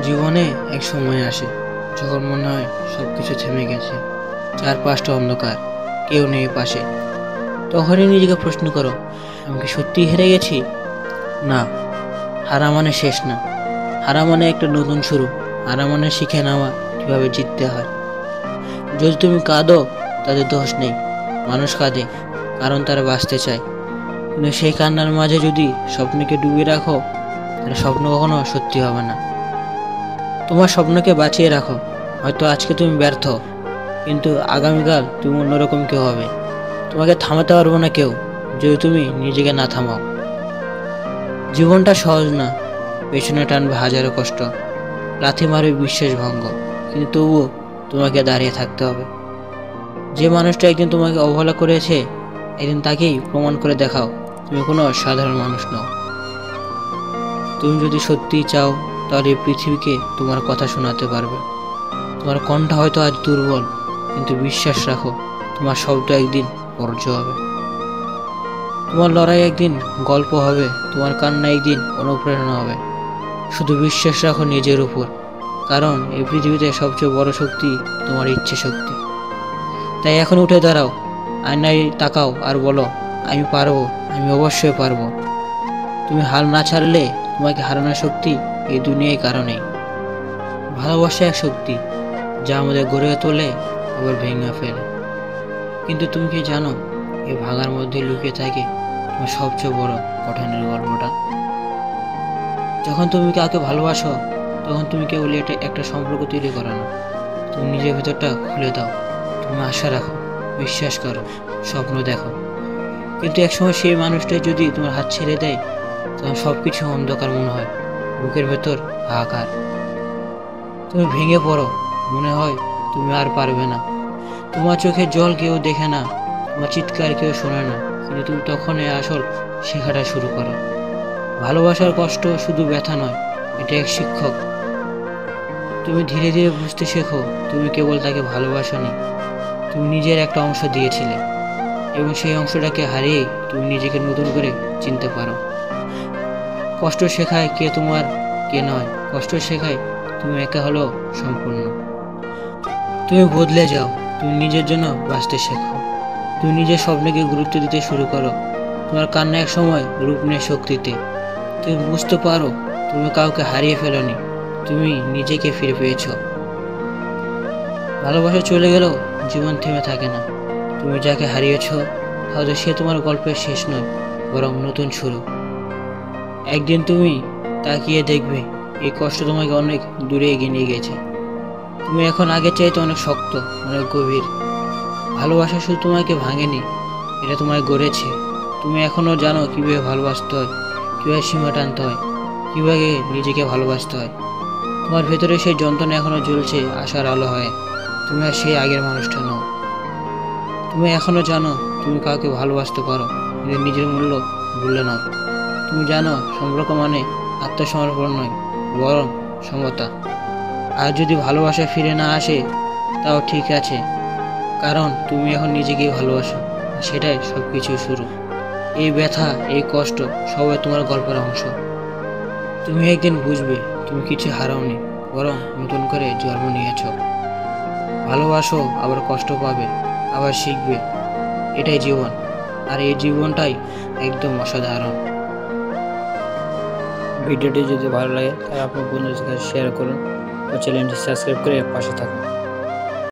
জীবনে এক সময় আসে যখন মনে হয় সবকিছু থেমে গেছে, চারপাশটা অন্ধকার, কেউ নেই পাশে। তখনই নিজেকে প্রশ্ন করো, আমি কি সত্যি হেরে গেছি? না, হারা মানে শেষ না, হারা মানে একটা নতুন শুরু, হারা মানে শিখে নেওয়া কিভাবে জিততে হয়। যদি তুমি কাঁদো, তাদের দোষ নেই। মানুষ কাঁদে কারণ তারা বাঁচতে চায়, কিন্তু সেই কান্নার মাঝে যদি স্বপ্নকে ডুবিয়ে রাখো, তাহলে স্বপ্ন কখনো সত্যি হবে না। তোমার স্বপ্নকে বাঁচিয়ে রাখো। হয়তো আজকে তুমি ব্যর্থ, কিন্তু আগামীকাল তুমি অন্যরকম কেউ হবে। তোমাকে থামাতে পারবো না কেউ, যদি তুমি নিজেকে না থামাও। জীবনটা সহজ না, পেছনে টানবে হাজারো কষ্ট, লাথি মারবে বিশ্বাস ভঙ্গ, কিন্তু তবুও তোমাকে দাঁড়িয়ে থাকতে হবে। যে মানুষটা একদিন তোমাকে অবহেলা করেছে, একদিন তাকেই প্রমাণ করে দেখাও তুমি কোনো সাধারণ মানুষ নও। তুমি যদি সত্যিই চাও, তাহলে এই পৃথিবীকে তোমার কথা শোনাতে পারবে। তোমার কণ্ঠ হয়তো আজ দুর্বল, কিন্তু বিশ্বাস রাখো, তোমার শব্দ একদিন বর্জ্য হবে। তোমার লড়াই একদিন গল্প হবে, তোমার কান্না একদিন অনুপ্রেরণা হবে। শুধু বিশ্বাস রাখো নিজের উপর, কারণ এই পৃথিবীতে সবচেয়ে বড় শক্তি তোমার ইচ্ছে শক্তি। তাই এখন উঠে দাঁড়াও, আয়নায় তাকাও আর বলো, আমি পারবো, আমি অবশ্যই পারবো। তুমি হাল না ছাড়লে তোমাকে হারানোর শক্তি এই দুনিয়ায় কারণেই। ভালোবাসা এক শক্তি, যা আমাদের গড়ে তোলে আবার ভেঙে ফেলে। কিন্তু তুমি কি জানো, এই ভাঙার মধ্যে লুকিয়ে থাকে তোমার সবচেয়ে বড় গঠনের গল্পটা। যখন তুমি কাউকে ভালোবাসো, তখন তুমি কেবল এটা একটা সম্পর্ক তৈরি করো না, তুমি নিজের ভেতরটা খুলে দাও। তুমি আশা রাখো, বিশ্বাস করো, স্বপ্ন দেখো। কিন্তু একসময় সেই মানুষটাই যদি তোমার হাত ছেড়ে দেয়, তখন সবকিছু অন্ধকার মনে হয়, বুকের ভেতর হাহাকার। তুমি ভেঙে পড়ো, মনে হয় তুমি আর পারবে না। তোমার চোখে জল কেউ দেখে না, তোমার চিৎকার কেউ শোনে না, কিন্তু তুমি তখনই আসল শেখাটা শুরু করো। ভালোবাসার কষ্ট শুধু ব্যথা নয়, এটা এক শিক্ষক। তুমি ধীরে ধীরে বুঝতে শেখো, তুমি কেবল তাকে ভালোবাসোনি, তুমি নিজের একটা অংশ দিয়েছিলে, এবং সেই অংশটাকে হারিয়ে তুমি নিজেকে নতুন করে চিনতে পারো। কষ্ট শেখায় কে তোমার কে নয়, কষ্ট শেখায় তুমি একা হলেও সম্পূর্ণ। তুমি বদলে যাও, তুমি নিজের জন্য বাঁচতে শেখো, তুমি নিজের স্বপ্নকে গুরুত্ব দিতে শুরু করো। তোমার কান্না এক সময় রূপ নেয় শক্তিতে। তুমি বুঝতে পারো তুমি কাউকে হারিয়ে ফেলোনি, তুমি নিজেকে ফিরে পেয়েছো। ভালোবাসা চলে গেলেও জীবন থেমে থাকে না। তুমি যাকে হারিয়েছ, হয়তো সে তোমার গল্পের শেষ নয়, বরং নতুন শুরু। একদিন তুমি তাকিয়ে দেখবে এই কষ্ট তোমাকে অনেক দূরে এগিয়ে নিয়ে গেছে। তুমি এখন আগের চাইতে অনেক শক্ত, অনেক গভীর। ভালোবাসা শুধু তোমাকে ভাঙেনি, এটা তোমায় গড়েছে। তুমি এখনো জানো কিভাবে ভালোবাসতে হয়, কিভাবে সীমা টানতে হয়, কিভাবে নিজেকে ভালোবাসতে হয়। তোমার ভেতরে সেই যন্ত্রণা এখনো জ্বলছে আশার আলো হয়ে। তুমি আর সেই আগের মানুষটা নও। তুমি এখনো জানো তুমি কাউকে ভালোবাসতে পারো, কিন্তু নিজের মূল্য ভুলে নাও। তুমি জানো সম্পর্ক মানে আত্মসমর্পণ নয়, বরং সমতা। আর যদি ভালোবাসা ফিরে না আসে, তাও ঠিক আছে, কারণ তুমি এখন নিজেকেই ভালোবাসো, আর সেটাই সব কিছু শুরু। এই ব্যথা, এই কষ্ট সবাই তোমার গল্পের অংশ। তুমি একদিন বুঝবে তুমি কিছু হারাওনি, বরং নতুন করে জন্ম নিয়েছ। ভালোবাসো, আবার কষ্ট পাবে, আবার শিখবে। এটাই জীবন, আর এই জীবনটাই একদম অসাধারণ। ভিডিওটি যদি ভালো লাগে তাহলে আপনার বন্ধুদের সাথে শেয়ার করুন ও চ্যানেলটি সাবস্ক্রাইব করে পাশে থাকুন।